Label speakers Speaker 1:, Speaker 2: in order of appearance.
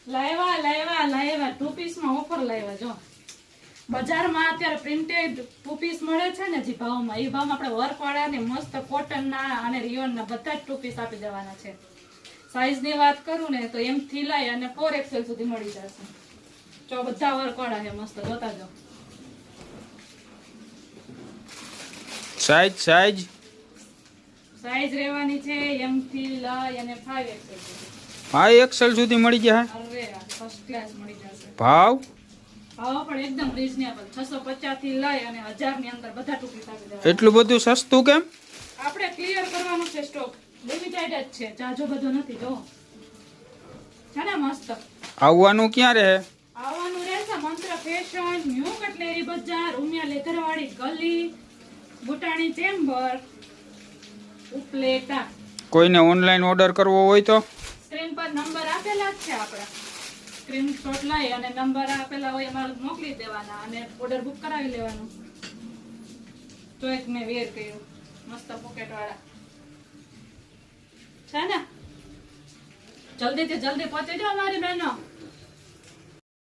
Speaker 1: લાવ્યા 2 પીસમાં ઓફર લાવ્યા જો બજારમાં અત્યારે પ્રિન્ટેડ 2 પીસ મળે છે ને જે ભાવમાં એ ભાવમાં આપણે વર્કવાળા ને મસ્ત કોટનના અને રિયોનના બધા જ 2 પીસ આપી દેવાના છે સાઈઝની વાત કરું ને તો M થી લઈ અને 4XL સુધી મળી જશે જો બધા વર્કવાળા છે મસ્ત જોતા જો સાઈઝ રહેવાની છે M થી લઈ અને 5XL સુધી
Speaker 2: 5XL સુધી મળી જાય
Speaker 1: અરે ફર્સ્ટ ક્લાસ મળી જશે
Speaker 2: ભાવ
Speaker 1: પણ એકદમ રીઝનેબલ 650 થી લઈ અને 1000 ની અંદર બધા 2 પીસ આપી દેવાના
Speaker 2: એટલું બધું સસ્તું કેમ
Speaker 1: આપણે ક્લિયર કરવાનું છે સ્ટોક લિમિટેડ જ છે જાજો બધો નથી જો છે ને મસ્ત
Speaker 2: આવવાનું ક્યાં રહે
Speaker 1: આવવાનું રહેશે મંત્ર ફેશન ન્યુ કટલેરી બજાર ઉમિયા લેધરવાળી ગલી બુટાણી ચેમ્બર ઉપલેટા
Speaker 2: કોઈને ઓનલાઈન ઓર્ડર કરવો હોય તો
Speaker 1: સ્ક્રીન પર નંબર આપેલા જ છે આપણા સ્ક્રીનશોટ લઈ અને નંબર આપેલા હોય એમાં મોકલી દેવાના અને ઓર્ડર બુક કરાવી લેવાનું તો એક મેં વેર કર્યું મસ્ત પોકેટ વાળા છે ને જલ્દી થી જલ્દી પહોંચી જાઓ મારી બહેનો